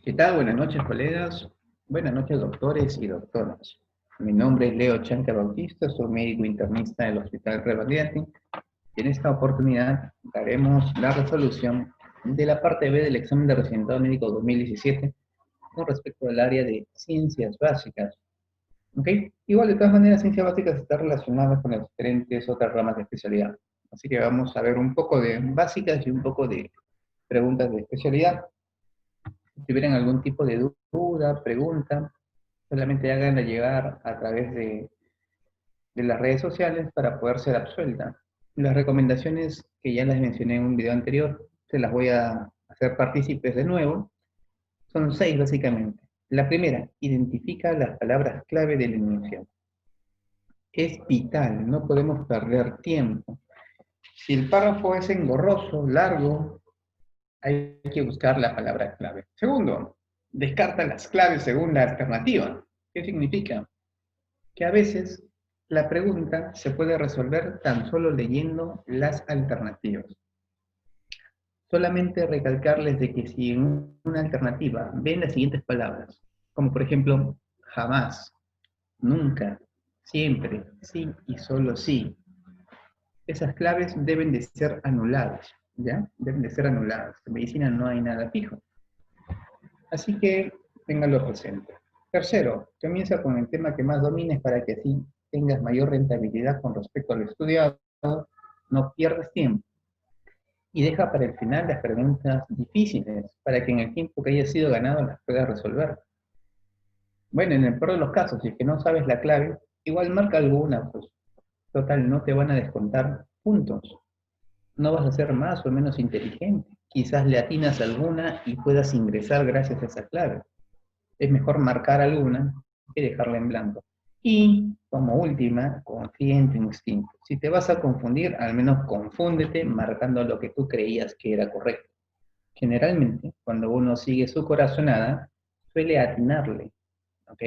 ¿Qué tal? Buenas noches, colegas. Buenas noches, doctores y doctoras. Mi nombre es Leo Chanca Bautista, soy médico internista del Hospital Revaliati y en esta oportunidad daremos la resolución de la parte B del examen de residentado médico 2017 con respecto al área de ciencias básicas. ¿Ok? Igual, de todas maneras, ciencias básicas están relacionadas con las diferentes otras ramas de especialidad. Así que vamos a ver un poco de básicas y un poco de preguntas de especialidad. Si tuvieran algún tipo de duda, pregunta, solamente háganla llegar a través de las redes sociales para poder ser absuelta. Las recomendaciones que ya las mencioné en un video anterior, se las voy a hacer partícipes de nuevo. Son 6 básicamente. La primera, identifica las palabras clave del enunciado. Es vital, no podemos perder tiempo. Si el párrafo es engorroso, largo, hay que buscar la palabra clave. Segundo, descarta las claves según la alternativa. ¿Qué significa? Que a veces la pregunta se puede resolver tan solo leyendo las alternativas. Solamente recalcarles de que si en una alternativa ven las siguientes palabras, como por ejemplo, jamás, nunca, siempre, sí y solo sí, esas claves deben de ser anuladas, ¿ya? Deben de ser anuladas. En medicina no hay nada fijo. Así que ténganlo presente. Tercero, comienza con el tema que más domines para que así tengas mayor rentabilidad con respecto al estudiado, no pierdas tiempo. Y deja para el final las preguntas difíciles, para que en el tiempo que haya sido ganado las puedas resolver. Bueno, en el peor de los casos, si es que no sabes la clave, igual marca alguna, pues total, no te van a descontar puntos. No vas a ser más o menos inteligente. Quizás le atinas alguna y puedas ingresar gracias a esa clave. Es mejor marcar alguna que dejarla en blanco. Y, como última, confía en tu instinto. Si te vas a confundir, al menos confúndete marcando lo que tú creías que era correcto. Generalmente, cuando uno sigue su corazonada, suele atinarle, ¿ok?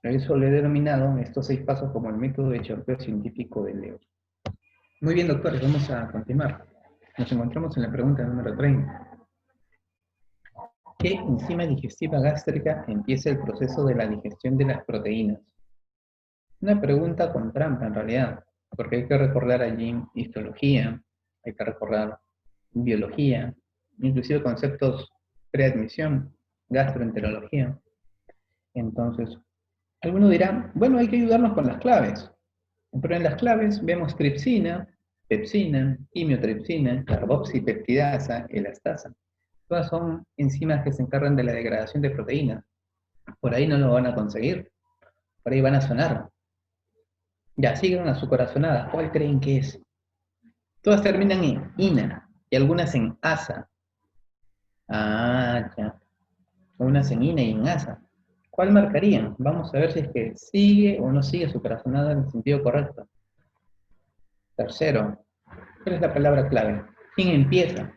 Eso lo he denominado estos 6 pasos como el método de chorreo científico de Leo. Muy bien, doctores, vamos a continuar. Nos encontramos en la pregunta número 30. ¿Qué enzima digestiva gástrica empieza el proceso de la digestión de las proteínas? Una pregunta con trampa en realidad, porque hay que recordar allí histología, hay que recordar biología, inclusive conceptos preadmisión, gastroenterología. Entonces, alguno dirá, bueno, hay que ayudarnos con las claves. Pero en las claves vemos tripsina, pepsina, quimiotripsina, carboxipeptidasa, elastasa. Todas son enzimas que se encargan de la degradación de proteínas. Por ahí no lo van a conseguir, por ahí van a sonar. Ya, sigan a su corazonada. ¿Cuál creen que es? Todas terminan en ina y algunas en asa. Ah, ya. Unas en ina y en asa. ¿Cuál marcarían? Vamos a ver si es que sigue o no sigue su corazonada en el sentido correcto. Tercero, ¿cuál es la palabra clave? ¿Quién empieza?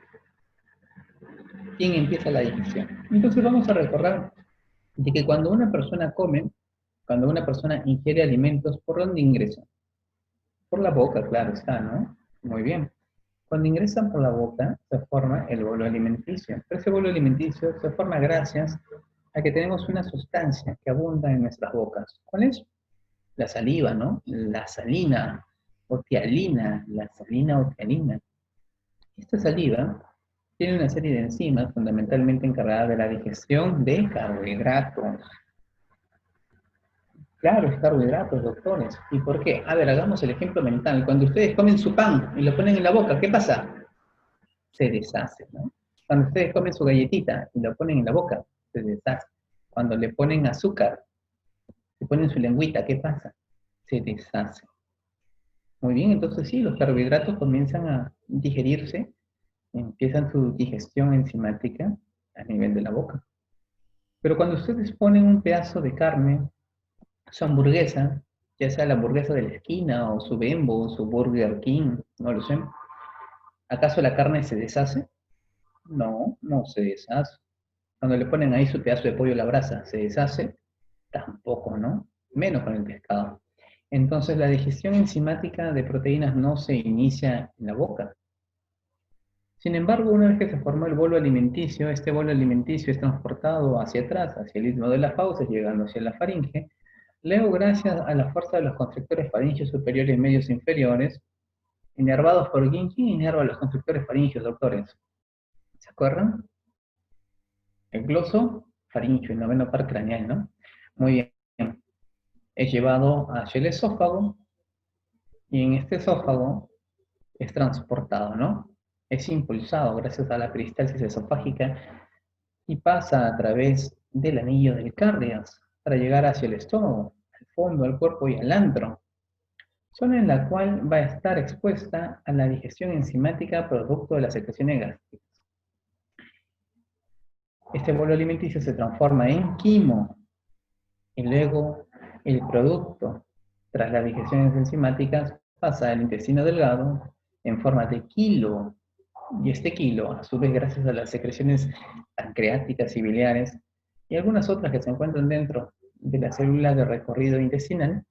¿Quién empieza la digestión? Entonces vamos a recordar de que cuando una persona come, cuando una persona ingiere alimentos, ¿por dónde ingresa? Por la boca, claro está, ¿no? Muy bien. Cuando ingresan por la boca, se forma el bolo alimenticio. Pero ese bolo alimenticio se forma gracias a que tenemos una sustancia que abunda en nuestras bocas. ¿Cuál es? La saliva, ¿no? La salina, o tialina, la salina o tialina. Esta saliva tiene una serie de enzimas fundamentalmente encargadas de la digestión de carbohidratos. Claro, es carbohidratos, doctores. ¿Y por qué? A ver, hagamos el ejemplo mental. Cuando ustedes comen su pan y lo ponen en la boca, ¿qué pasa? Se deshace, ¿no? Cuando ustedes comen su galletita y lo ponen en la boca, se deshace. Cuando le ponen azúcar, le ponen su lengüita, ¿qué pasa? Se deshace. Muy bien, entonces sí, los carbohidratos comienzan a digerirse, empiezan su digestión enzimática a nivel de la boca. Pero cuando ustedes ponen un pedazo de carne, su hamburguesa, ya sea la hamburguesa de la esquina o su Bembo o su Burger King, no lo sé, ¿acaso la carne se deshace? No, no se deshace. Cuando le ponen ahí su pedazo de pollo a la brasa, ¿se deshace? Tampoco, ¿no? Menos con el pescado. Entonces la digestión enzimática de proteínas no se inicia en la boca. Sin embargo, una vez que se formó el bolo alimenticio, este bolo alimenticio es transportado hacia atrás, hacia el istmo de las fauces, llegando hacia la faringe. Luego, gracias a la fuerza de los constrictores faringeos superiores y medios inferiores, inervados por ¿quién inerva los constrictores faringeos, doctores? ¿Se acuerdan? El gloso faríngeo, el noveno par craneal, ¿no? Muy bien. Es llevado hacia el esófago y en este esófago es transportado, ¿no? Es impulsado gracias a la peristalsis esofágica y pasa a través del anillo del cardias para llegar hacia el estómago, al fondo, al cuerpo y al antro, zona en la cual va a estar expuesta a la digestión enzimática producto de las secreciones gástricas. Este bolo alimenticio se transforma en quimo y luego el producto, tras las digestiones enzimáticas, pasa al intestino delgado en forma de quilo. Y este quilo, a su vez, gracias a las secreciones pancreáticas y biliares y algunas otras que se encuentran dentro de la célula de recorrido intestinal,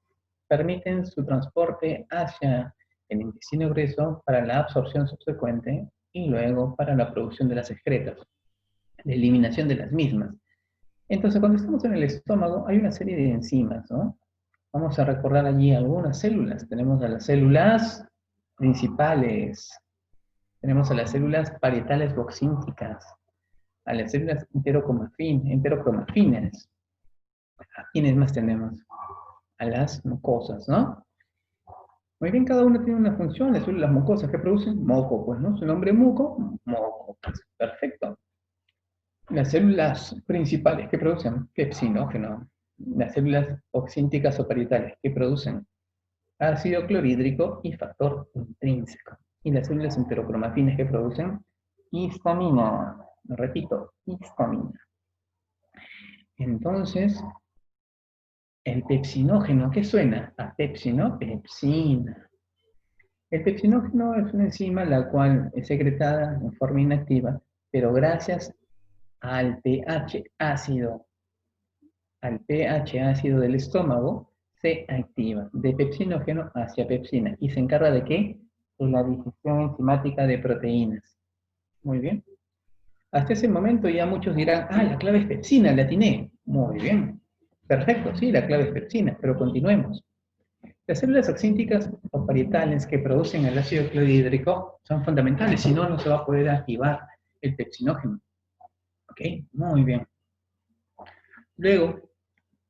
permiten su transporte hacia el intestino grueso para la absorción subsecuente y luego para la producción de las excretas, la eliminación de las mismas. Entonces, cuando estamos en el estómago, hay una serie de enzimas, ¿no? Vamos a recordar allí algunas células. Tenemos a las células principales, tenemos a las células parietales boxínticas, a las células enterocromafinas. ¿A quiénes más tenemos? A las mucosas, ¿no? Muy bien, cada una tiene una función. Las células mucosas que producen moco, pues, ¿no? Su nombre muco, moco. Pues, perfecto. Las células principales que producen pepsinógeno, las células oxínticas o parietales que producen ácido clorhídrico y factor intrínseco. Y las células enterocromafinas que producen histamina. Repito, histamina. Entonces, el pepsinógeno, ¿qué suena? A pepsino, pepsina. El pepsinógeno es una enzima la cual es secretada en forma inactiva, pero gracias al pH ácido del estómago, se activa de pepsinógeno hacia pepsina. ¿Y se encarga de qué? De la digestión enzimática de proteínas. Muy bien. Hasta ese momento ya muchos dirán, la clave es pepsina, la atiné. Muy bien. Perfecto, sí, la clave es pepsina, pero continuemos. Las células oxínticas o parietales que producen el ácido clorhídrico son fundamentales, si no, no se va a poder activar el pepsinógeno. ¿Ok? Muy bien. Luego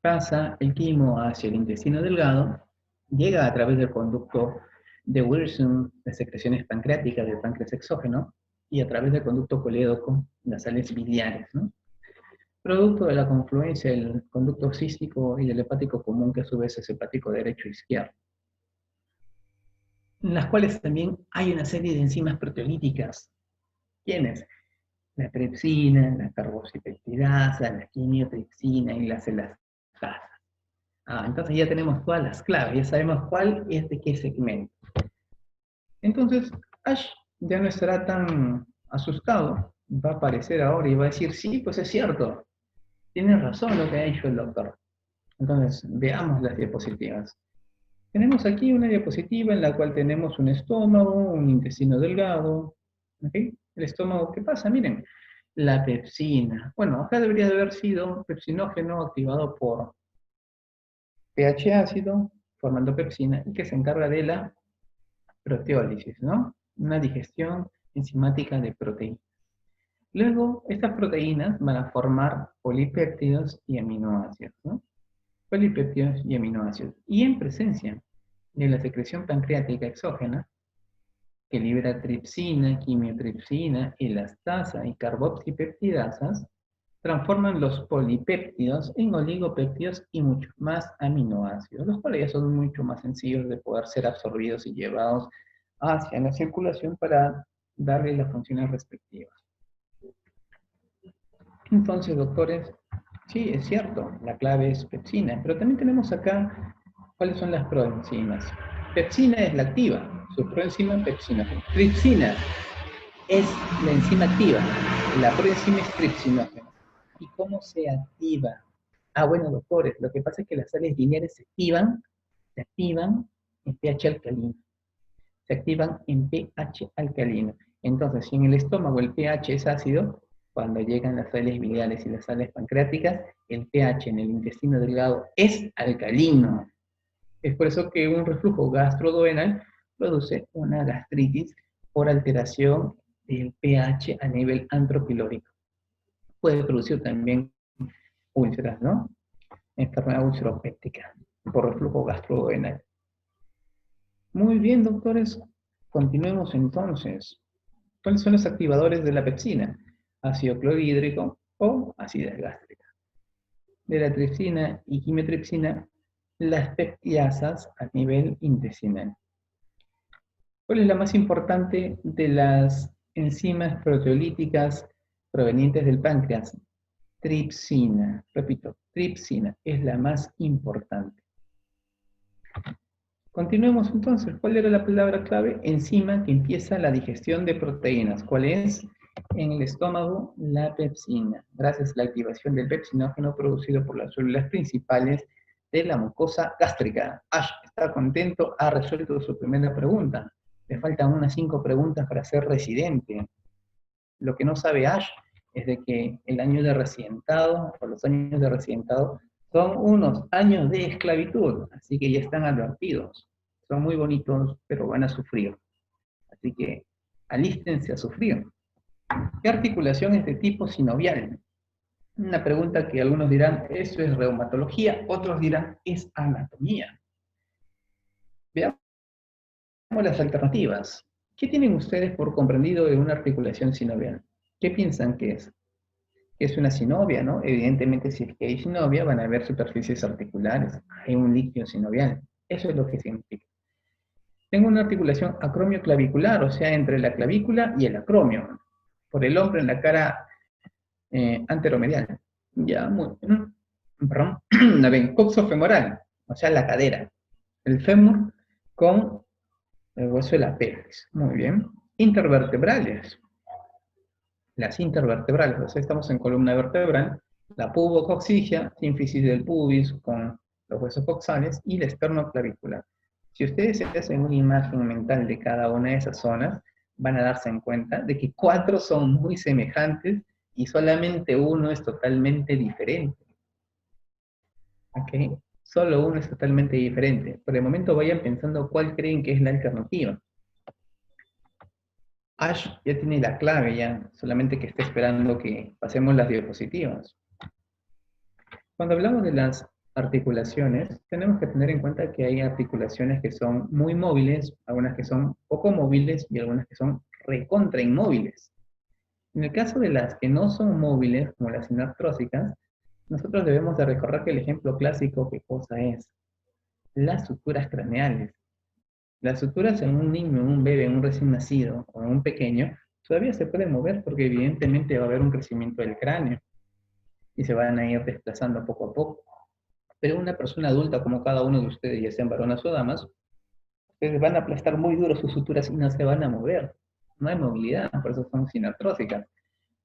pasa el quimo hacia el intestino delgado, llega a través del conducto de Wilson, las secreciones pancreáticas del páncreas exógeno, y a través del conducto colédoco, las sales biliares, ¿no? Producto de la confluencia del conducto cístico y del hepático común, que a su vez es hepático derecho e izquierdo, en las cuales también hay una serie de enzimas proteolíticas. ¿Quiénes? La tripsina, la carboxipeptidasa, la quimiotripsina y las elastasa. Entonces ya tenemos todas las claves, ya sabemos cuál es de qué segmento. Entonces, Ash ya no estará tan asustado, va a aparecer ahora y va a decir, sí, pues es cierto, tiene razón lo que ha dicho el doctor. Entonces, veamos las diapositivas. Tenemos aquí una diapositiva en la cual tenemos un estómago, un intestino delgado. ¿Okay? El estómago, ¿qué pasa? Miren, la pepsina. Bueno, acá debería de haber sido pepsinógeno activado por pH ácido, formando pepsina, y que se encarga de la proteólisis, ¿no? Una digestión enzimática de proteínas. Luego, estas proteínas van a formar polipéptidos y aminoácidos, ¿no? Polipéptidos y aminoácidos. Y en presencia de la secreción pancreática exógena, que libera tripsina, quimiotripsina, elastasa y carboxipeptidasas, transforman los polipéptidos en oligopéptidos y muchos más aminoácidos, los cuales ya son mucho más sencillos de poder ser absorbidos y llevados hacia la circulación para darle las funciones respectivas. Entonces, doctores, sí, es cierto, la clave es pepsina, pero también tenemos acá cuáles son las proenzimas. Pepsina es la activa, su proenzima pepsinógeno. Tripsina es la enzima activa, la proenzima es tripsinógeno. ¿Y cómo se activa? Bueno, doctores, lo que pasa es que las sales lineares se activan en pH alcalino. Se activan en pH alcalino. Entonces, si en el estómago el pH es ácido, cuando llegan las sales biliares y las sales pancreáticas, el pH en el intestino delgado es alcalino. Es por eso que un reflujo gastroduodenal produce una gastritis por alteración del pH a nivel antropilórico. Puede producir también úlceras, ¿no? Enfermedad ulceropéptica por reflujo gastroduodenal. Muy bien, doctores. Continuemos entonces. ¿Cuáles son los activadores de la pepsina? Ácido clorhídrico o acidez gástrica. De la tripsina y quimiotripsina, las peptiasas a nivel intestinal. ¿Cuál es la más importante de las enzimas proteolíticas provenientes del páncreas? Tripsina. Repito, tripsina es la más importante. Continuemos entonces. ¿Cuál era la palabra clave? Enzima que empieza la digestión de proteínas. ¿Cuál es? En el estómago, la pepsina. Gracias a la activación del pepsinógeno producido por las células principales de la mucosa gástrica. Ash está contento, ha resuelto su primera pregunta. Le faltan unas 5 preguntas para ser residente. Lo que no sabe Ash es de que el año de residentado, o los años de residentado, son unos años de esclavitud, así que ya están advertidos. Son muy bonitos, pero van a sufrir. Así que alístense a sufrir. ¿Qué articulación es de tipo sinovial? Una pregunta que algunos dirán, eso es reumatología, otros dirán, es anatomía. Veamos las alternativas. ¿Qué tienen ustedes por comprendido de una articulación sinovial? ¿Qué piensan que es? Es una sinovia, ¿no? Evidentemente, si es que hay sinovia, van a haber superficies articulares. Hay un líquido sinovial. Eso es lo que significa. Tengo una articulación acromioclavicular, o sea, entre la clavícula y el acromio. Por el hombro en la cara anteromedial. Ya, muy bien. Perdón. La ven, coxofemoral, o sea, la cadera. El fémur con el hueso de la pelvis. Muy bien. Intervertebrales. Las intervertebrales, o sea, estamos en columna vertebral, la pubocoxigia, sínfisis del pubis con los huesos coxales y la esternoclavicular. Si ustedes se hacen una imagen mental de cada una de esas zonas, van a darse en cuenta de que 4 son muy semejantes y solamente uno es totalmente diferente. ¿Ok? Solo uno es totalmente diferente. Por el momento vayan pensando cuál creen que es la alternativa. Ash ya tiene la clave ya, solamente que está esperando que pasemos las diapositivas. Cuando hablamos de las articulaciones, tenemos que tener en cuenta que hay articulaciones que son muy móviles, algunas que son poco móviles y algunas que son recontra inmóviles. En el caso de las que no son móviles, como las sinartrósicas, nosotros debemos de recordar que el ejemplo clásico, ¿qué cosa es? Las suturas craneales. Las suturas en un niño, en un bebé, en un recién nacido o en un pequeño, todavía se pueden mover porque evidentemente va a haber un crecimiento del cráneo y se van a ir desplazando poco a poco. Pero una persona adulta como cada uno de ustedes, ya sean varones o damas, ustedes van a aplastar muy duro sus suturas y no se van a mover. No hay movilidad, por eso son sinartrósicas.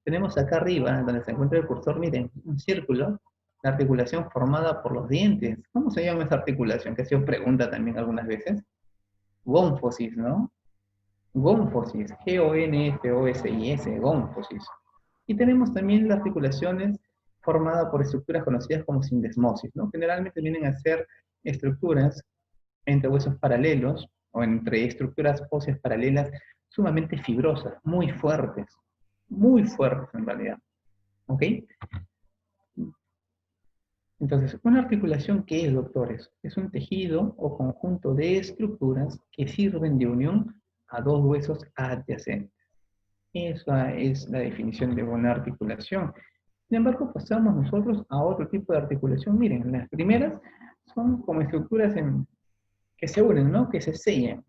Tenemos acá arriba, donde se encuentra el cursor, miren, un círculo, la articulación formada por los dientes. ¿Cómo se llama esa articulación? Que se os pregunta también algunas veces. Gónfosis, ¿no? Gónfosis, G-O-N-F-O-S-I-S, gónfosis. Y tenemos también las articulaciones formadas por estructuras conocidas como sindesmosis, ¿no? Generalmente vienen a ser estructuras entre huesos paralelos o entre estructuras óseas paralelas sumamente fibrosas, muy fuertes en realidad. ¿Ok? Entonces, una articulación, ¿qué es, doctores? Es un tejido o conjunto de estructuras que sirven de unión a dos huesos adyacentes. Esa es la definición de una articulación. Sin embargo, pasamos nosotros a otro tipo de articulación. Miren, las primeras son como estructuras que se unen, ¿no? Que se sellan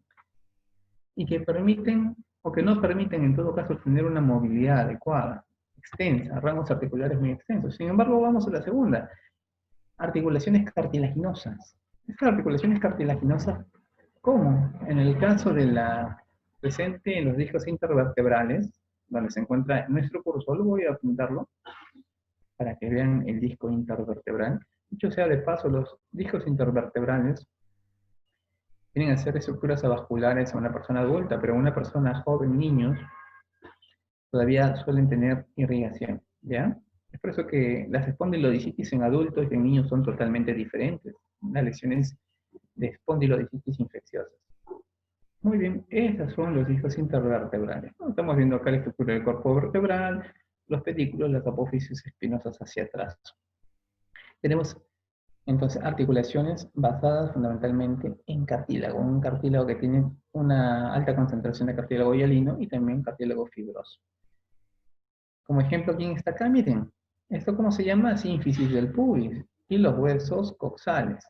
y que permiten, o que no permiten en todo caso, tener una movilidad adecuada, extensa, rangos articulares muy extensos. Sin embargo, vamos a la segunda. Articulaciones cartilaginosas. Estas articulaciones cartilaginosas, ¿cómo? En el caso de la presente en los discos intervertebrales, donde se encuentra nuestro cursor, voy a apuntarlo para que vean el disco intervertebral. Dicho sea de paso, los discos intervertebrales tienen que ser estructuras avasculares a una persona adulta, pero a una persona joven, niños, todavía suelen tener irrigación, ¿ya? Es por eso que las espondilodicitis en adultos y en niños son totalmente diferentes. Las lesiones de espondilodicitis infecciosas. Muy bien, esos son los discos intervertebrales. Estamos viendo acá la estructura del cuerpo vertebral, los pedículos, las apófisis espinosas hacia atrás. Tenemos entonces articulaciones basadas fundamentalmente en cartílago, un cartílago que tiene una alta concentración de cartílago hialino y también cartílago fibroso. Como ejemplo, ¿quién está acá? Miren, esto cómo se llama, sínfisis del pubis y los huesos coxales.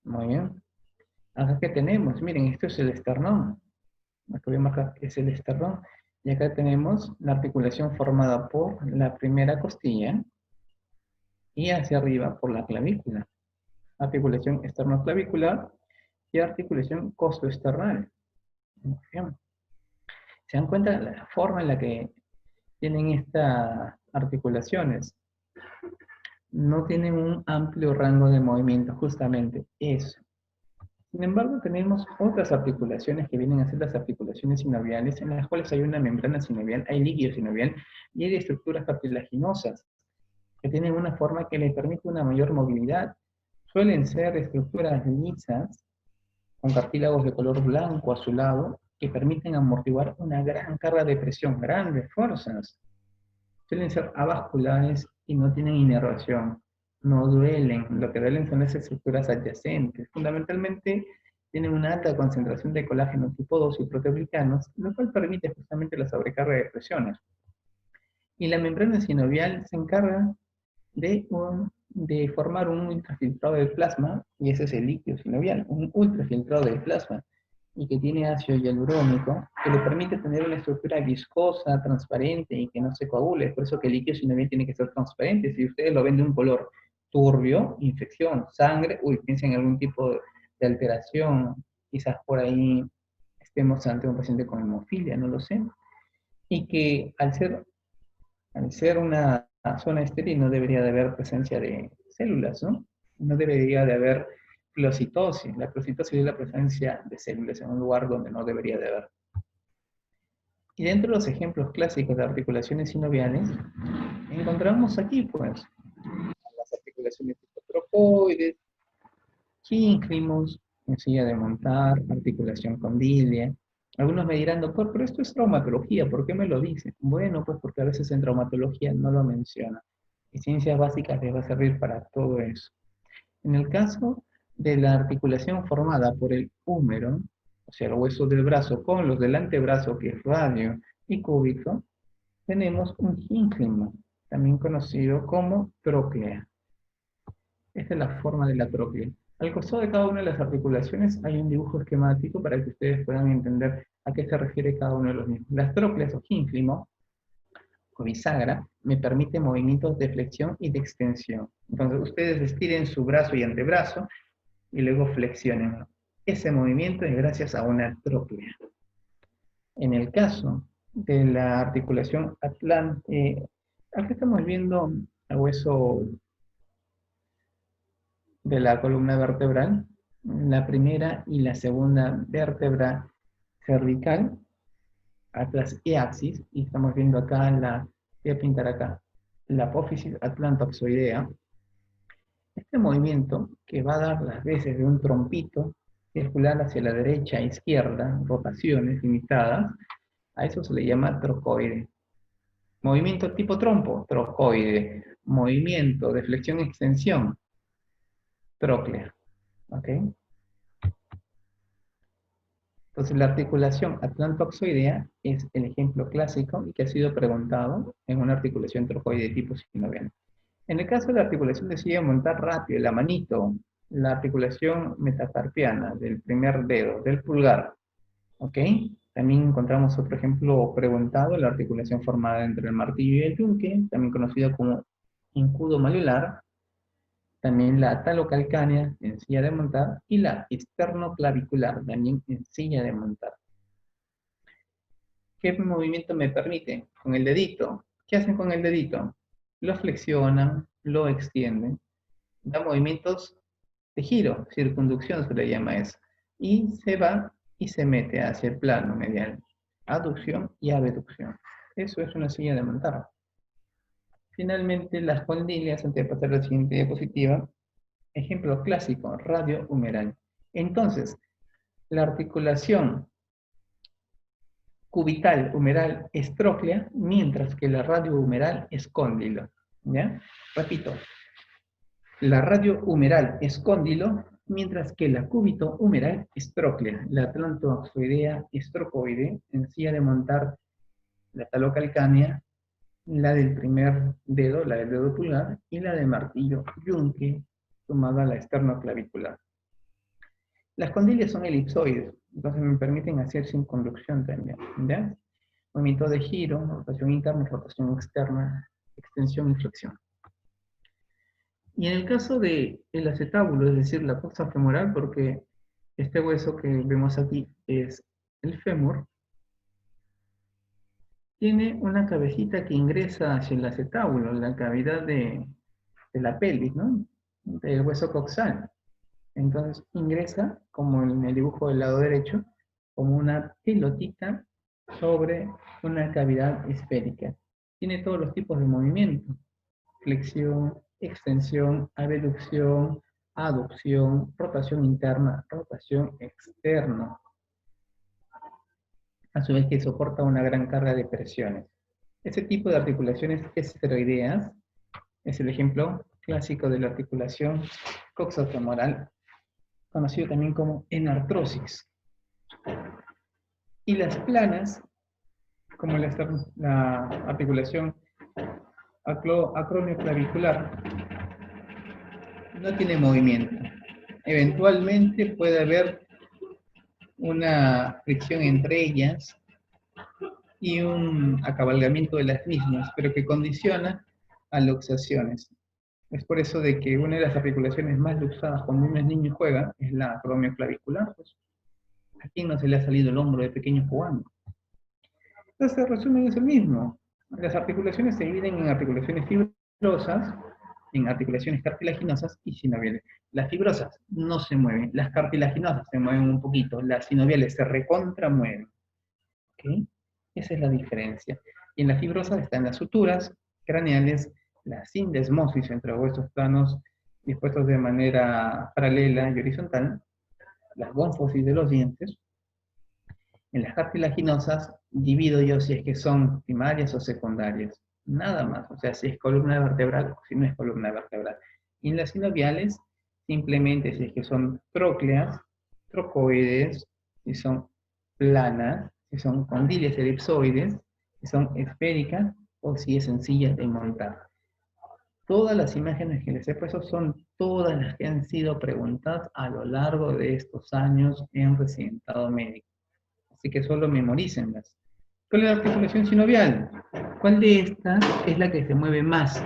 Muy bien. Acá que tenemos, miren, esto es el esternón. Acá voy a marcar que es el esternón. Y acá tenemos la articulación formada por la primera costilla y hacia arriba por la clavícula. Articulación esternoclavicular y articulación costoesternal. Bien. ¿Se dan cuenta de la forma en la que tienen estas articulaciones? No tienen un amplio rango de movimiento, justamente eso. Sin embargo, tenemos otras articulaciones que vienen a ser las articulaciones sinoviales, en las cuales hay una membrana sinovial, hay líquido sinovial y hay estructuras cartilaginosas que tienen una forma que le permite una mayor movilidad. Suelen ser estructuras lisas, con cartílagos de color blanco azulado, que permiten amortiguar una gran carga de presión, grandes fuerzas. Suelen ser avasculares y no tienen inervación, no duelen, lo que duelen son las estructuras adyacentes. Fundamentalmente tienen una alta concentración de colágeno tipo 2 y proteoglicanos, lo cual permite justamente la sobrecarga de presiones. Y la membrana sinovial se encarga de formar un ultrafiltrado del plasma, y ese es el líquido sinovial, un ultrafiltrado del plasma, y que tiene ácido hialurónico, que le permite tener una estructura viscosa, transparente y que no se coagule. Por eso que el líquido sinovial tiene que ser transparente. Si ustedes lo ven de un color turbio, infección, sangre, piensen en algún tipo de alteración, quizás por ahí estemos ante un paciente con hemofilia, no lo sé, y que al ser una zona estéril no debería de haber presencia de células, ¿no? No debería de haber clocitosis. La clocitosis es la presencia de células en un lugar donde no debería de haber. Y dentro de los ejemplos clásicos de articulaciones sinoviales, encontramos aquí, pues, las articulaciones tipo trocoides, ínfimos, sencilla de montar, articulación condilia. Algunos me dirán, doctor, pero esto es traumatología, ¿por qué me lo dice? Bueno, pues porque a veces en traumatología no lo menciona. Y ciencias básicas les va a servir para todo eso. En el caso de la articulación formada por el húmero, o sea, el hueso del brazo con los del antebrazo, que es radio y cúbito, tenemos un ínfimo, también conocido como tróclea. Esta es la forma de la tróclea. Al costado de cada una de las articulaciones hay un dibujo esquemático para que ustedes puedan entender a qué se refiere cada uno de los mismos. Las trócleas o ínfimo, o bisagra, me permite movimientos de flexión y de extensión. Entonces ustedes estiren su brazo y antebrazo y luego flexionen. Ese movimiento es gracias a una tróclea. En el caso de la articulación atlante, aquí estamos viendo el hueso de la columna vertebral, la primera y la segunda vértebra cervical, atlas y axis, y estamos viendo acá voy a pintar acá, la apófisis atlantoxoidea. Este movimiento, que va a dar las veces de un trompito circular hacia la derecha e izquierda, rotaciones limitadas, a eso se le llama trocoide. Movimiento tipo trompo, trocoide. Movimiento de flexión-extensión, tróclea. ¿Ok? Entonces la articulación atlantoxoidea es el ejemplo clásico y que ha sido preguntado en una articulación trocoide tipo sinovial. En el caso de la articulación de silla de montar rápido, la manito, la articulación metacarpiana del primer dedo, del pulgar, ¿ok? También encontramos otro ejemplo preguntado, la articulación formada entre el martillo y el yunque, también conocido como incudo malular, también la talocalcánea en silla de montar y la esternoclavicular también en silla de montar. ¿Qué movimiento me permite? Con el dedito. ¿Qué hacen con el dedito? Lo flexionan, lo extienden, da movimientos de giro, circunducción se le llama eso, y se va y se mete hacia el plano medial, aducción y abducción. Eso es una silla de montar. Finalmente, las condilias, antes de pasar a la siguiente diapositiva, ejemplo clásico, radio-humeral. Entonces, la articulación cubital-humeral es tróclea, mientras que la radio-humeral es cóndilo. ¿Ya? Repito, la radio-humeral es cóndilo, mientras que la cúbito-humeral es tróclea. La atlantoaxoidea es trocoide, en silla de montar la talocalcánea, la del primer dedo, la del dedo pulgar, y la de martillo yunque, sumada a la esternoclavicular. Las condilias son elipsoides, entonces me permiten hacer sin conducción también, ¿ya? Movimiento de giro, rotación interna, rotación externa, extensión y flexión. Y en el caso del acetábulo, es decir, la coxa femoral, porque este hueso que vemos aquí es el fémur, tiene una cabecita que ingresa hacia el acetábulo, la cavidad de la pelvis, ¿no? Del hueso coxal. Entonces ingresa, como en el dibujo del lado derecho, como una pelotita sobre una cavidad esférica. Tiene todos los tipos de movimiento: flexión, extensión, abducción, aducción, rotación interna, rotación externa. A su vez que soporta una gran carga de presiones. Este tipo de articulaciones esteroideas es el ejemplo clásico de la articulación coxofemoral, conocido también como enartrosis. Y las planas, como la articulación acromioclavicular, no tiene movimiento. Eventualmente puede haber una fricción entre ellas y un acabalgamiento de las mismas, pero que condiciona a luxaciones. Es por eso de que una de las articulaciones más luxadas cuando uno es niño y juega es la acromioclavicular. Pues, ¿a quién no se le ha salido el hombro de pequeño jugando? Entonces, el resumen es el mismo. Las articulaciones se dividen en articulaciones fibrosas, en articulaciones cartilaginosas y sinoviales. Las fibrosas no se mueven, las cartilaginosas se mueven un poquito, las sinoviales se recontramueven. ¿Okay? Esa es la diferencia. Y en las fibrosas están las suturas craneales, la sindesmosis entre huesos planos dispuestos de manera paralela y horizontal, las bonfosis de los dientes. En las cartilaginosas divido yo si es que son primarias o secundarias. Nada más, o sea, si es columna vertebral o si no es columna vertebral. Y en las sinoviales, simplemente si es que son trócleas, trocoides, si son planas, si son condilias elipsoides, si son esféricas o si es sencilla de montar. Todas las imágenes que les he puesto son todas las que han sido preguntadas a lo largo de estos años en residentado médico. Así que solo memorícenlas. ¿Cuál es la articulación sinovial? ¿Cuál de estas es la que se mueve más?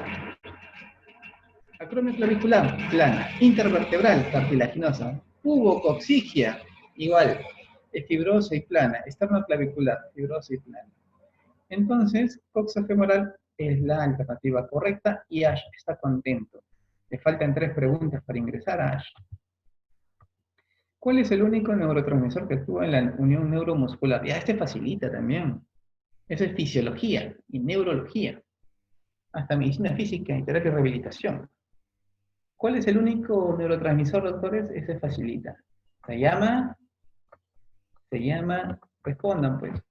Acromioclavicular, plana. Intervertebral, cartilaginosa. Pubocoxigia, igual, es fibrosa y plana. Esternoclavicular, fibrosa y plana. Entonces, coxofemoral es la alternativa correcta y Ash está contento. Le faltan 3 preguntas para ingresar a Ash. ¿Cuál es el único neurotransmisor que actúa en la unión neuromuscular? Ya, este facilita también. Eso es fisiología y neurología. Hasta medicina física y terapia y rehabilitación. ¿Cuál es el único neurotransmisor, doctores? Ese facilita. Respondan pues.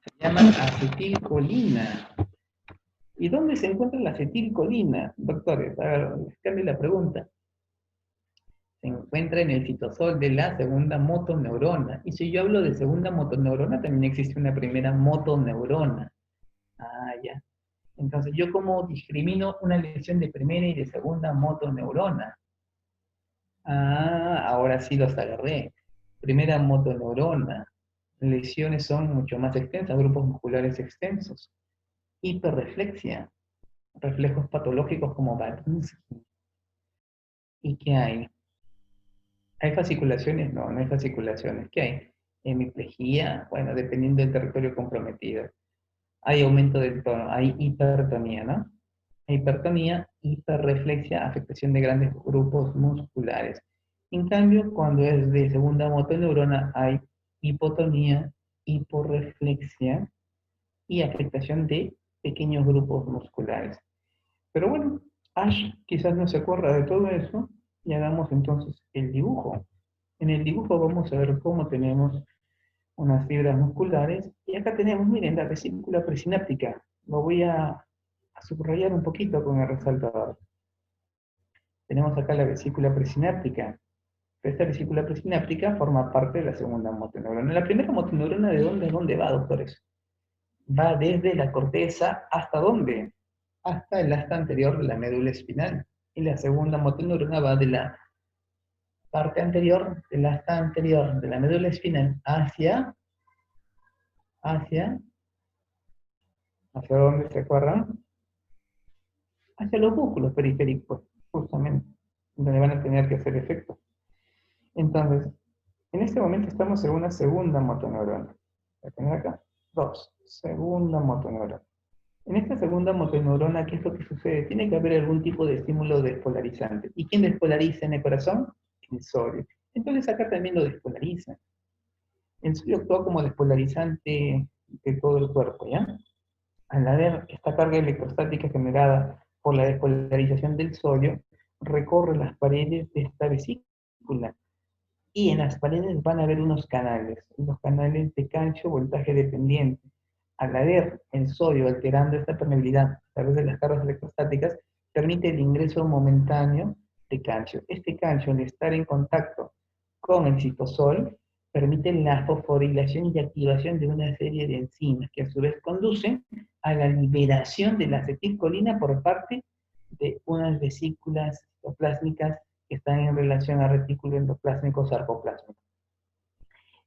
Se llama acetilcolina. ¿Y dónde se encuentra la acetilcolina, doctores? A ver, cambie la pregunta. Se encuentra en el citosol de la segunda motoneurona. Y si yo hablo de segunda motoneurona, también existe una primera motoneurona. Ah, ya. Entonces, ¿yo cómo discrimino una lesión de primera y de segunda motoneurona? Ah, ahora sí los agarré. Primera motoneurona. Lesiones son mucho más extensas, grupos musculares extensos. Hiperreflexia. Reflejos patológicos como Babinsky. ¿Y qué hay? ¿Hay fasciculaciones? No, no hay fasciculaciones. ¿Qué hay? Hemiplegia, bueno, dependiendo del territorio comprometido. Hay aumento del tono, hay hipertonía, ¿no? Hipertonía, hiperreflexia, afectación de grandes grupos musculares. En cambio, cuando es de segunda motoneurona, hay hipotonía, hiporreflexia y afectación de pequeños grupos musculares. Pero bueno, Ash quizás no se acuerda de todo eso y hagamos entonces el dibujo. En el dibujo vamos a ver cómo tenemos unas fibras musculares y acá tenemos, miren, la vesícula presináptica. Lo voy a subrayar un poquito con el resaltador. Tenemos acá la vesícula presináptica. Esta vesícula presináptica forma parte de la segunda motoneurona. La primera motoneurona, ¿de dónde, va, doctores? Va desde la corteza hasta ¿dónde? Hasta el asta anterior de la médula espinal. Y la segunda motoneurona va de la parte anterior, del asta anterior de la médula espinal hacia ¿hacia dónde se acuerdan? Hacia los músculos periféricos, justamente, donde van a tener que hacer efecto. Entonces, en este momento estamos en una segunda motoneurona. Voy a tener acá, 2, segunda motoneurona. En esta segunda motoneurona, ¿qué es lo que sucede? Tiene que haber algún tipo de estímulo despolarizante. ¿Y quién despolariza en el corazón? El sodio. Entonces acá también lo despolariza. El sodio actúa como despolarizante de todo el cuerpo, ¿ya? Al haber esta carga electrostática generada por la despolarización del sodio, recorre las paredes de esta vesícula. Y en las paredes van a haber unos canales, los canales de calcio voltaje dependiente. Al haber el sodio alterando esta permeabilidad a través de las cargas electrostáticas, permite el ingreso momentáneo de calcio. Este calcio, al estar en contacto con el citosol, permite la fosforilación y activación de una serie de enzimas que a su vez conducen a la liberación de la acetilcolina por parte de unas vesículas citoplásmicas que están en relación al retículo endoplásmico sarcoplásmico.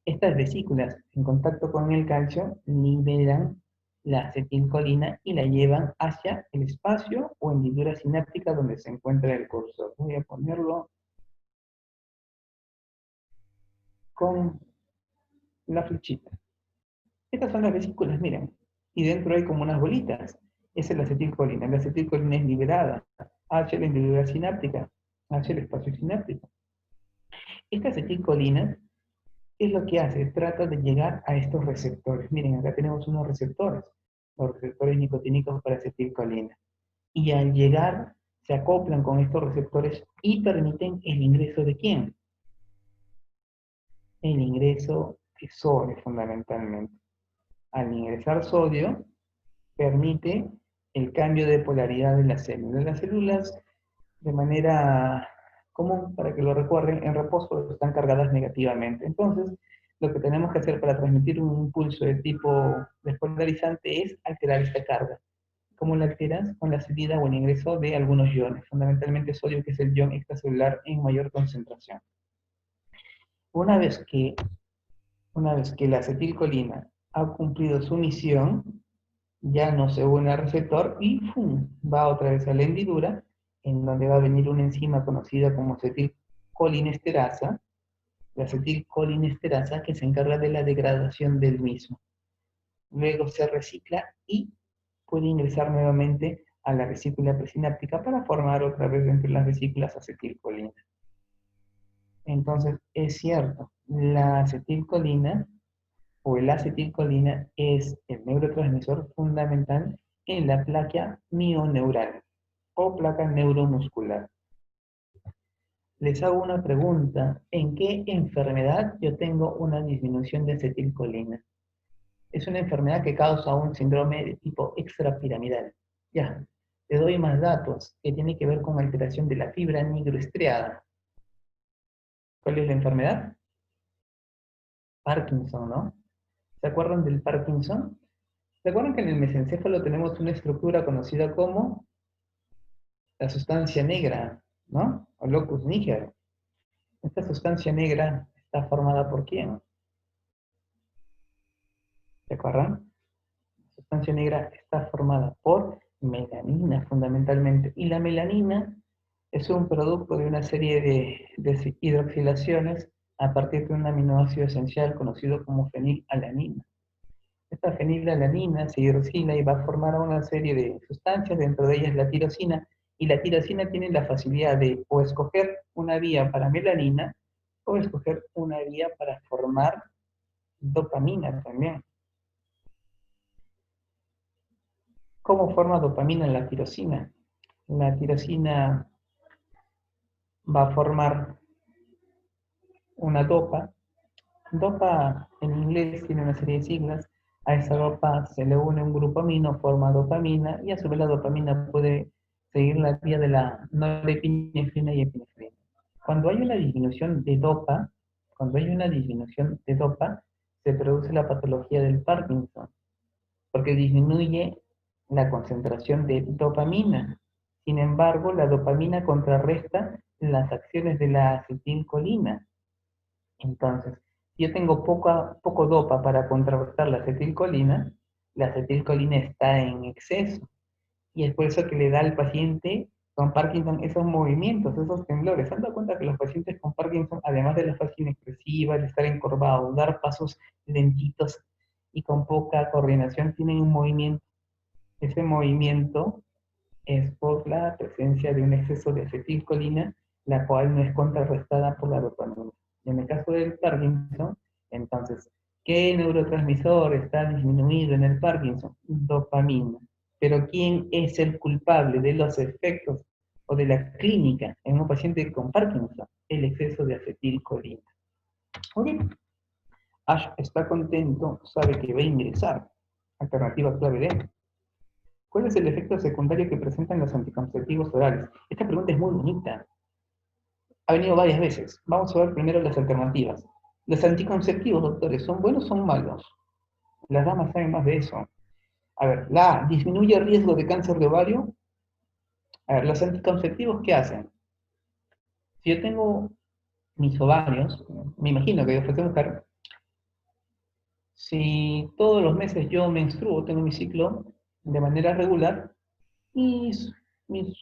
Estas vesículas, en contacto con el calcio, liberan la acetilcolina y la llevan hacia el espacio o hendidura sináptica donde se encuentra el cursor. Voy a ponerlo con la flechita. Estas son las vesículas, miren. Y dentro hay como unas bolitas. Esa es la acetilcolina. La acetilcolina es liberada hacia la hendidura sináptica, hacia el espacio sináptico. Esta acetilcolina, ¿qué es lo que hace? Trata de llegar a estos receptores. Miren, acá tenemos unos receptores, los receptores nicotínicos para acetilcolina. Y al llegar, se acoplan con estos receptores y permiten el ingreso ¿de quién? El ingreso de sodio, fundamentalmente. Al ingresar sodio, permite el cambio de polaridad de las células. Las células, de manera común, para que lo recuerden, en reposo están cargadas negativamente. Entonces, lo que tenemos que hacer para transmitir un impulso de tipo despolarizante es alterar esta carga. ¿Cómo la alteras? Con la salida o el ingreso de algunos iones, fundamentalmente sodio, que es el ion extracelular en mayor concentración. Una vez que la acetilcolina ha cumplido su misión, ya no se une al receptor y ¡fum!, va otra vez a la hendidura, en donde va a venir una enzima conocida como acetilcolinesterasa, la acetilcolinesterasa que se encarga de la degradación del mismo. Luego se recicla y puede ingresar nuevamente a la vesícula presináptica para formar otra vez entre las vesículas acetilcolina. Entonces, es cierto, la acetilcolina o el acetilcolina es el neurotransmisor fundamental en la placa mioneural o placa neuromuscular. Les hago una pregunta. ¿En qué enfermedad yo tengo una disminución de acetilcolina? Es una enfermedad que causa un síndrome de tipo extrapiramidal. Ya, te doy más datos que tiene que ver con alteración de la fibra nigroestriada. ¿Cuál es la enfermedad? Parkinson, ¿no? ¿Se acuerdan del Parkinson? ¿Se acuerdan que en el mesencéfalo tenemos una estructura conocida como la sustancia negra, ¿no? O locus níger. Esta sustancia negra está formada por ¿quién? ¿Se acuerdan? La sustancia negra está formada por melanina, fundamentalmente. Y la melanina es un producto de una serie de hidroxilaciones a partir de un aminoácido esencial conocido como fenilalanina. Esta fenilalanina se hidroxila y va a formar una serie de sustancias, dentro de ellas la tirosina, y la tirosina tiene la facilidad de o escoger una vía para melanina o escoger una vía para formar dopamina también. ¿Cómo forma dopamina la tirosina? La tirosina va a formar una dopa. Dopa en inglés tiene una serie de siglas. A esa dopa se le une un grupo amino, forma dopamina, y a su vez la dopamina puede seguir la vía de la norepinefrina y epinefrina. Cuando hay una disminución de dopa, cuando hay una disminución de dopa, se produce la patología del Parkinson, porque disminuye la concentración de dopamina. Sin embargo, la dopamina contrarresta las acciones de la acetilcolina. Entonces, si yo tengo poco dopa para contrarrestar la acetilcolina está en exceso. Y es por eso que le da al paciente con Parkinson esos movimientos, esos temblores. ¿Se han dado cuenta que los pacientes con Parkinson, además de la fase inexpresiva, de estar encorvados, dar pasos lentitos y con poca coordinación, tienen un movimiento? Ese movimiento es por la presencia de un exceso de acetilcolina, la cual no es contrarrestada por la dopamina. En el caso del Parkinson, entonces, ¿qué neurotransmisor está disminuido en el Parkinson? Dopamina. Pero ¿quién es el culpable de los efectos o de la clínica en un paciente con Parkinson? El exceso de acetilcolina. Muy bien. Ash está contento, sabe que va a ingresar. Alternativa clave D. ¿Cuál es el efecto secundario que presentan los anticonceptivos orales? Esta pregunta es muy bonita. Ha venido varias veces. Vamos a ver primero las alternativas. ¿Los anticonceptivos, doctores, son buenos o son malos? Las damas saben más de eso. A ver, la A, ¿disminuye el riesgo de cáncer de ovario? A ver, ¿los anticonceptivos qué hacen? Si yo tengo mis ovarios, me imagino que después de mujer, si todos los meses yo menstruo, tengo mi ciclo de manera regular, mis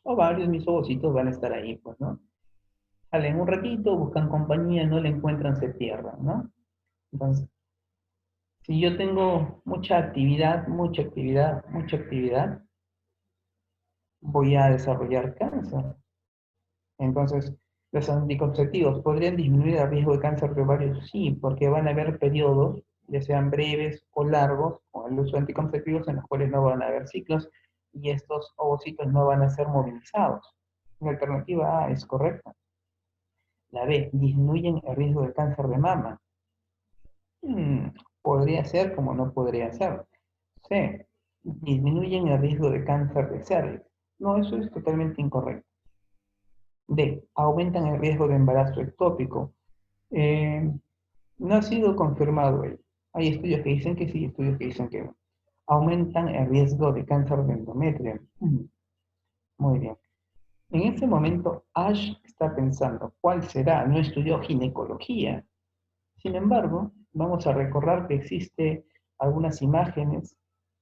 ovarios, mis ovocitos van a estar ahí, pues, ¿no? Salen un ratito, buscan compañía, no la encuentran, se pierden, ¿no? Entonces, si yo tengo mucha actividad, voy a desarrollar cáncer. Entonces, los anticonceptivos podrían disminuir el riesgo de cáncer de ovario, sí, porque van a haber periodos, ya sean breves o largos, con el uso de anticonceptivos en los cuales no van a haber ciclos y estos ovocitos no van a ser movilizados. La alternativa A es correcta. La B, disminuyen el riesgo de cáncer de mama. Podría ser como no podría ser. C, disminuyen el riesgo de cáncer de cervix. No, eso es totalmente incorrecto. D, aumentan el riesgo de embarazo ectópico. Eh, no ha sido confirmado ahí. Hay estudios que dicen que sí, estudios que dicen que no. Aumentan el riesgo de cáncer de endometrio. Muy bien. En ese momento, Ash está pensando, ¿cuál será? No estudió ginecología. Sin embargo, vamos a recordar que existen algunas imágenes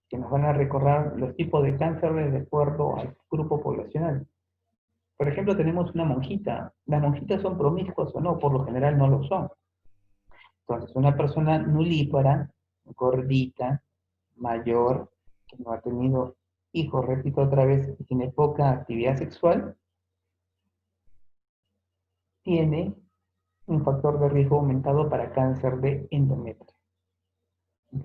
que nos van a recordar los tipos de cánceres de acuerdo al grupo poblacional. Por ejemplo, tenemos una monjita. ¿Las monjitas son promiscuas o no? Por lo general no lo son. Entonces, una persona nulípara, gordita, mayor, que no ha tenido hijos, repito otra vez, y tiene poca actividad sexual, tiene un factor de riesgo aumentado para cáncer de endometrio. ¿Ok?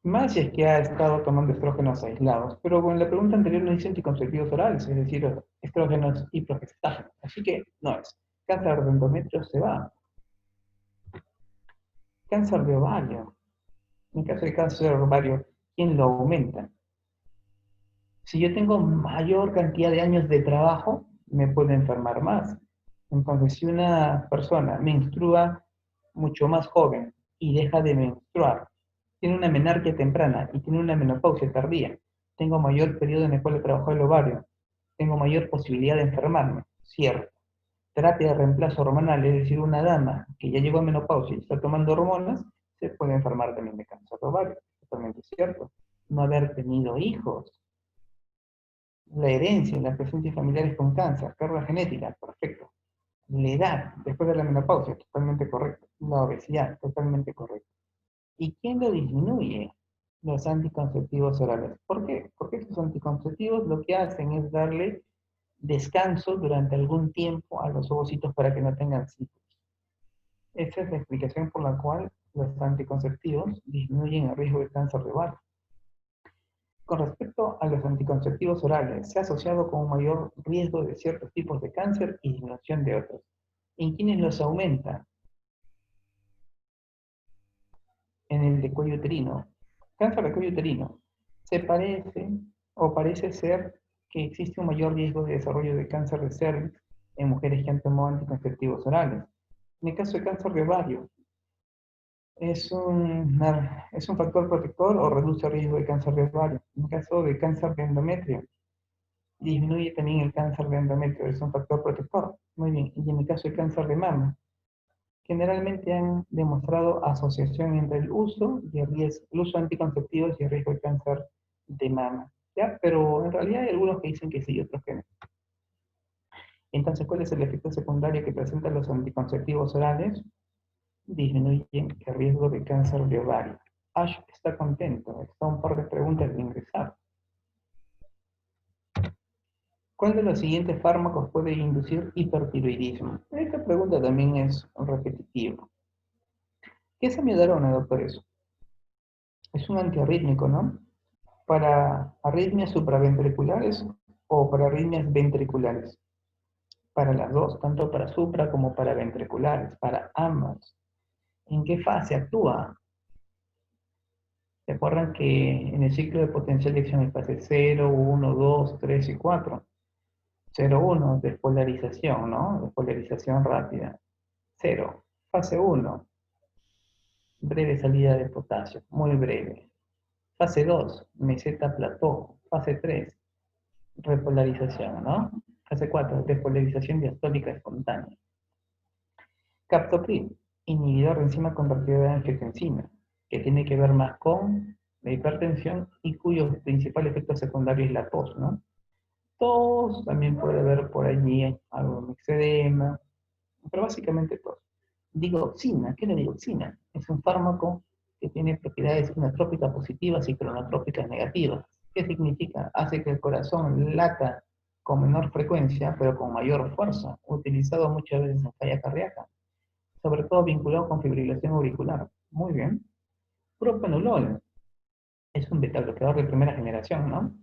Más si es que ha estado tomando estrógenos aislados. Pero con la pregunta anterior no dice anticonceptivos orales, es decir, estrógenos y progestágenos. Así que no es. Cáncer de endometrio se va. Cáncer de ovario. En caso de cáncer de ovario, ¿quién lo aumenta? Si yo tengo mayor cantidad de años de trabajo, me puedo enfermar más. Entonces, si una persona menstrua mucho más joven y deja de menstruar, tiene una menarquia temprana y tiene una menopausia tardía, tengo mayor periodo en el cual trabajo el ovario, tengo mayor posibilidad de enfermarme, cierto. Terapia de reemplazo hormonal, es decir, una dama que ya llegó a menopausia y está tomando hormonas, se puede enfermar también de cáncer de ovario, totalmente cierto. No haber tenido hijos, la herencia, las presencias familiares con cáncer, carga genética, perfecto. La edad, después de la menopausia, totalmente correcto. La obesidad, totalmente correcto. ¿Y quién lo disminuye? Los anticonceptivos orales. ¿Por qué? Porque estos anticonceptivos lo que hacen es darle descanso durante algún tiempo a los ovocitos para que no tengan ciclos. Esa es la explicación por la cual los anticonceptivos disminuyen el riesgo de cáncer de ovario. Con respecto a los anticonceptivos orales, se ha asociado con un mayor riesgo de ciertos tipos de cáncer y disminución de otros. ¿En quiénes los aumenta? En el de cuello uterino. Cáncer de cuello uterino. Se parece o parece ser que existe un mayor riesgo de desarrollo de cáncer de cervix en mujeres que han tomado anticonceptivos orales. En el caso de cáncer de ovario, es un factor protector o reduce el riesgo de cáncer de ovario. En el caso de cáncer de endometrio, disminuye también el cáncer de endometrio, es un factor protector. Muy bien. Y en el caso de cáncer de mama, generalmente han demostrado asociación entre el uso y el uso de anticonceptivos y el riesgo de cáncer de mama. ¿Ya? Pero en realidad hay algunos que dicen que sí y otros que no. Entonces, ¿cuál es el efecto secundario que presentan los anticonceptivos orales? Disminuyen el riesgo de cáncer de ovario. Ash está contento, está un par de preguntas de ingresar. ¿Cuál de los siguientes fármacos puede inducir hipertiroidismo? Esta pregunta también es repetitiva. ¿Qué es amiodarona, doctores? Es un antiarrítmico, ¿no? Para arritmias supraventriculares o para arritmias ventriculares. Para las dos, tanto para supra como para ventriculares, para ambas. ¿En qué fase actúa? ¿Se acuerdan que en el ciclo de potencial de acción hay fase 0, 1, 2, 3 y 4? 0, 1, despolarización, ¿no? Despolarización rápida. 0, fase 1, breve salida de potasio, muy breve. Fase 2, meseta plató. Fase 3, repolarización, ¿no? Fase 4, despolarización diastólica espontánea. Captopril, inhibidor de enzima convertidora de angiotensina, que tiene que ver más con la hipertensión y cuyo principal efecto secundario es la tos, ¿no? Tos, también puede haber por allí algo de eczema, pero básicamente tos. Digoxina, ¿qué es la digoxina? Es un fármaco que tiene propiedades inotrópicas positivas y cronotrópicas negativas. ¿Qué significa? Hace que el corazón lata con menor frecuencia, pero con mayor fuerza, utilizado muchas veces en falla cardíaca, sobre todo vinculado con fibrilación auricular. Muy bien. Propanolol es un beta-bloqueador de primera generación, ¿no?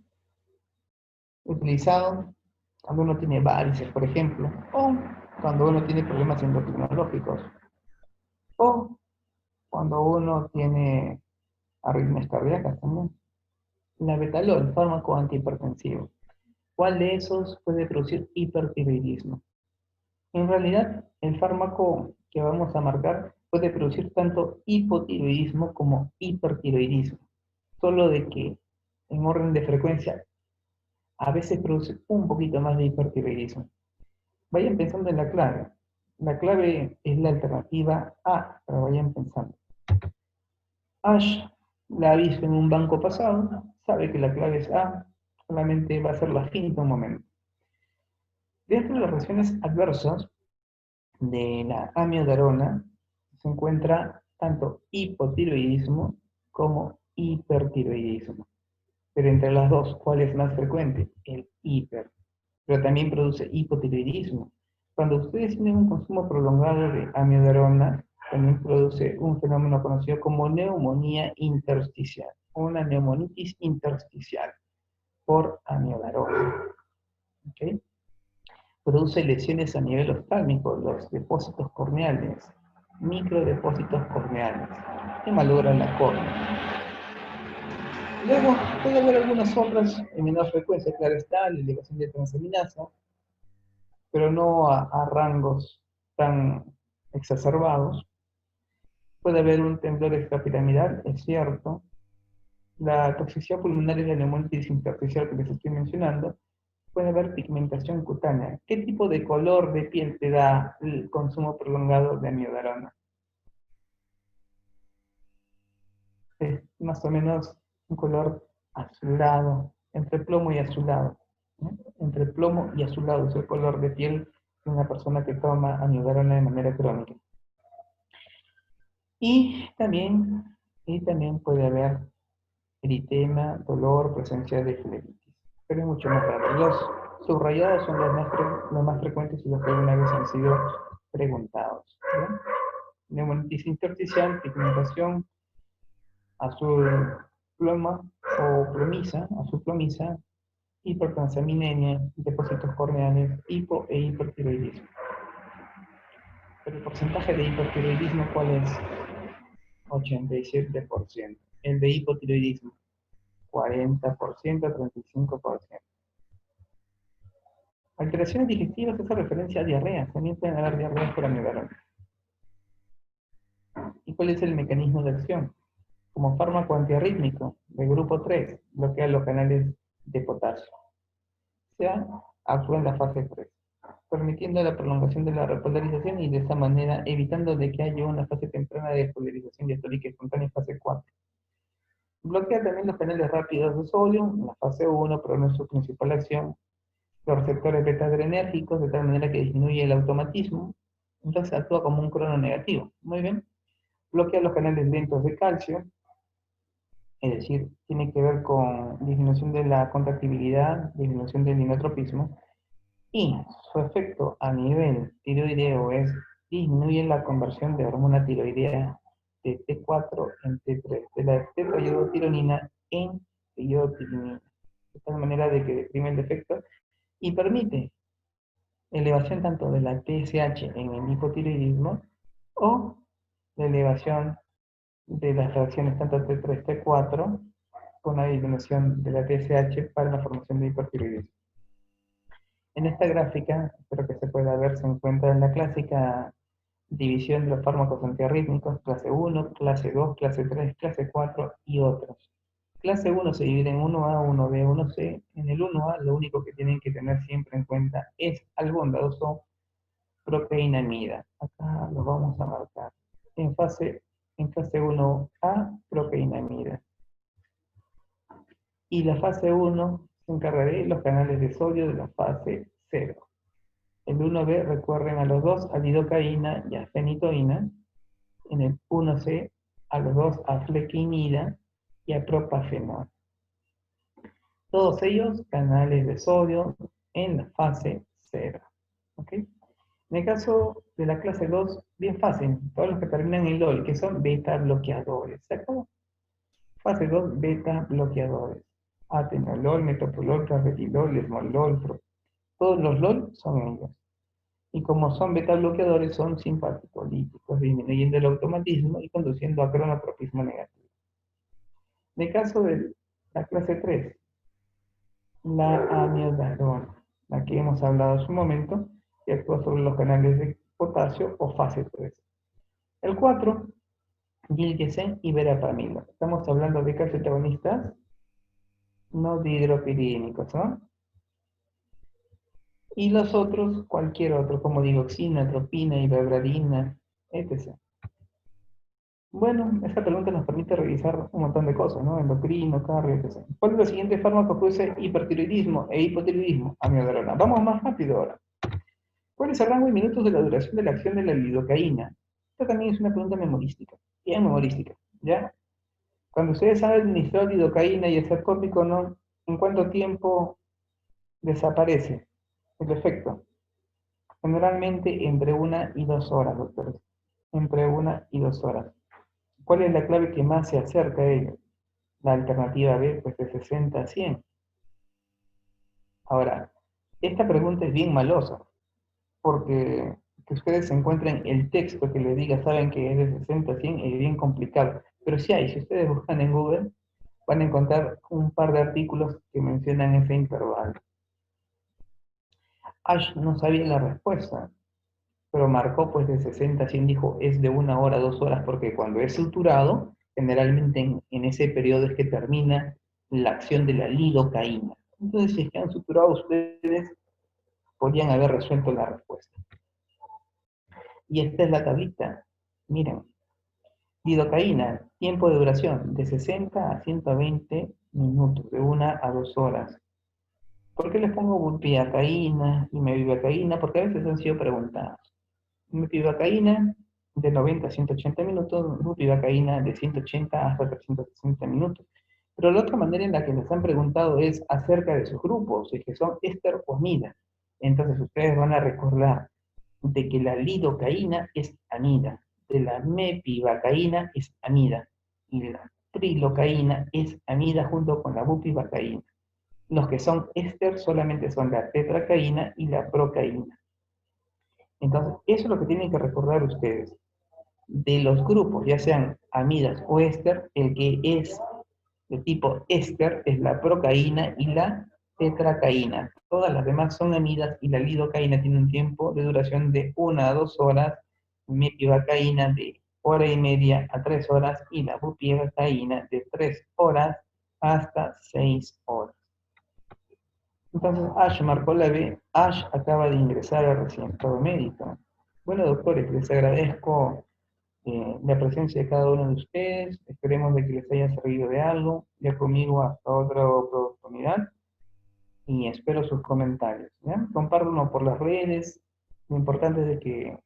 Utilizado cuando uno tiene varices, por ejemplo, o cuando uno tiene problemas endocrinológicos, o cuando uno tiene arritmias cardíacas también. La betalol, fármaco antihipertensivo. ¿Cuál de esos puede producir hipertiroidismo? En realidad, el fármaco que vamos a marcar puede producir tanto hipotiroidismo como hipertiroidismo, solo de que en orden de frecuencia a veces produce un poquito más de hipertiroidismo. Vayan pensando en la clave. La clave es la alternativa A, pero vayan pensando. Ash la ha visto en un banco pasado, sabe que la clave es A, solamente va a ser la finta un momento. Dentro de las reacciones adversas de la amiodarona se encuentra tanto hipotiroidismo como hipertiroidismo. Pero entre las dos, ¿cuál es más frecuente? El hiper. Pero también produce hipotiroidismo. Cuando ustedes tienen un consumo prolongado de amiodarona, también produce un fenómeno conocido como neumonía intersticial, una neumonitis intersticial por amiodarona. ¿Okay? Produce lesiones a nivel oftálmico, los depósitos corneales, microdepósitos corneales, que malogran la córnea. Luego, puede haber algunas otras en menor frecuencia, claro está, la elevación de transaminasa, pero no a rangos tan exacerbados. Puede haber un temblor extrapiramidal, es cierto. La toxicidad pulmonar y la neumonitis intersticial que les estoy mencionando. Puede haber pigmentación cutánea. ¿Qué tipo de color de piel te da el consumo prolongado de amiodarona? Es más o menos un color azulado, entre plomo y azulado. ¿Eh? Entre plomo y azulado es el color de piel de una persona que toma amiodarona de manera crónica. Y también puede haber eritema, dolor, presencia de flebitis. Pero es mucho más raro. Los subrayados son los más frecuentes y los que alguna vez han sido preguntados. ¿Bien? Neumonitis intersticial, pigmentación, azul ploma o plomisa, azuflomisa, hipertransaminemia, depósitos corneales, hipo e hipertiroidismo. Pero el porcentaje de hipertiroidismo, ¿cuál es? 87%. El de hipotiroidismo, 40%, 35%. Alteraciones digestivas, esa referencia a diarrea. También pueden haber diarreas por amiodarona. ¿Y cuál es el mecanismo de acción? Como fármaco antiarrítmico de grupo 3, bloquea los canales de potasio. O sea, actúa en la fase 3, permitiendo la prolongación de la repolarización y de esa manera evitando de que haya una fase temprana de despolarización diastólica espontánea en fase 4. Bloquea también los canales rápidos de sodio en la fase 1, pero no es su principal acción. Los receptores beta-adrenérgicos, de tal manera que disminuye el automatismo. Entonces actúa como un crono negativo. Muy bien. Bloquea los canales lentos de calcio, es decir, tiene que ver con disminución de la contractibilidad, disminución del inotropismo, y su efecto a nivel tiroideo es disminuye la conversión de hormona tiroidea de T4 en T3, de la tetraiodtironina en tiroidina, de tal manera de que deprime el defecto y permite elevación tanto de la TSH en el hipotiroidismo o la elevación de las reacciones tanto T3, T4 con la disminución de la TSH para la formación de hipertiroidismo. En esta gráfica, espero que se pueda ver, se encuentra en la clásica división de los fármacos antiarrítmicos, clase 1, clase 2, clase 3, clase 4 y otros. Clase 1 se divide en 1A, 1B, 1C. En el 1A lo único que tienen que tener siempre en cuenta es al bondadoso proteínamida. Acá lo vamos a marcar. En clase 1A, proteínamida. Y la fase 1 se encarga de los canales de sodio de la fase 0. El 1B recuerden a los dos a lidocaína y a fenitoína. En el 1C a los dos a flequinida y a propafenol. Todos ellos canales de sodio en la fase 0. ¿Ok? En el caso de la clase 2, bien fácil, todos los que terminan en LOL, que son beta bloqueadores. ¿Se acabó? Fase 2, beta bloqueadores. Atenolol, metoprolol, carvedilol, esmolol, todos los LOL son ellos. Y como son beta bloqueadores, son simpaticolíticos, disminuyendo el automatismo y conduciendo a cronotropismo negativo. En el caso de la clase 3, la amiodarona, la que hemos hablado hace un momento, que actúa sobre los canales de potasio o fase 3. El 4, Gilgesen y verapamilo. Estamos hablando de calciotagonistas no dihidropirínicos, ¿no? Y los otros, cualquier otro, como digoxina, atropina, ibabradina, etc. Bueno, esta pregunta nos permite revisar un montón de cosas, ¿no? Endocrino, cardio, etc. ¿Cuál es el siguiente fármaco que produce hipertiroidismo e hipotiroidismo? Amiodarona. Vamos más rápido ahora. ¿Cuál es el rango de minutos de la duración de la acción de la lidocaína? Esta también es una pregunta memorística, bien memorística, ¿ya? Cuando ustedes saben administrar lidocaína y hacer cópico, ¿no? ¿En cuánto tiempo desaparece el efecto? Generalmente entre 1 y 2 horas, doctores. Entre 1 y 2 horas. ¿Cuál es la clave que más se acerca a ello? La alternativa B, pues de 60 a 100. Ahora, esta pregunta es bien malosa, porque que ustedes encuentren el texto que les diga, saben que es de 60 a 100, es bien complicado. Pero sí hay, si ustedes buscan en Google, van a encontrar un par de artículos que mencionan ese intervalo. Ash no sabía la respuesta, pero marcó pues de 60 a 100, dijo, es de 1 hora a 2 horas, porque cuando es suturado, generalmente en ese periodo es que termina la acción de la lidocaína. Entonces, si es que han suturado ustedes, podrían haber resuelto la respuesta. Y esta es la tablita. Miren. Lidocaína, tiempo de duración de 60 a 120 minutos, de 1 a 2 horas. ¿Por qué les pongo bupivacaína y mevivacaína? Porque a veces han sido preguntados. Mepivacaína de 90 a 180 minutos, bupivacaína de 180 hasta 360 minutos. Pero la otra manera en la que les han preguntado es acerca de sus grupos, es que son éster o amida. Entonces ustedes van a recordar de que la lidocaína es amida, de la mepivacaína es amida, y la trilocaína es amida junto con la bupivacaína. Los que son éster solamente son la tetracaína y la procaína. Entonces, eso es lo que tienen que recordar ustedes. De los grupos, ya sean amidas o éster, el que es de tipo éster es la procaína y la tetracaína. Todas las demás son amidas y la lidocaína tiene un tiempo de duración de 1 a 2 horas, mepivacaína de 1 hora y media a 3 horas y la bupivacaína de 3 horas hasta 6 horas. Entonces Ash marcó la B. Ash acaba de ingresar al recinto médico. Bueno, doctores, les agradezco la presencia de cada uno de ustedes. Esperemos de que les haya servido de algo. Ya conmigo hasta otra oportunidad. Y espero sus comentarios. ¿Ya? Compártanlo por las redes. Lo importante es de que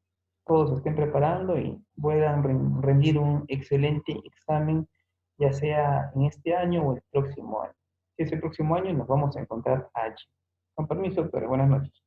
todos se estén preparando y puedan rendir un excelente examen, ya sea en este año o el próximo año. Si es el próximo año, nos vamos a encontrar allí. Con permiso, pero buenas noches.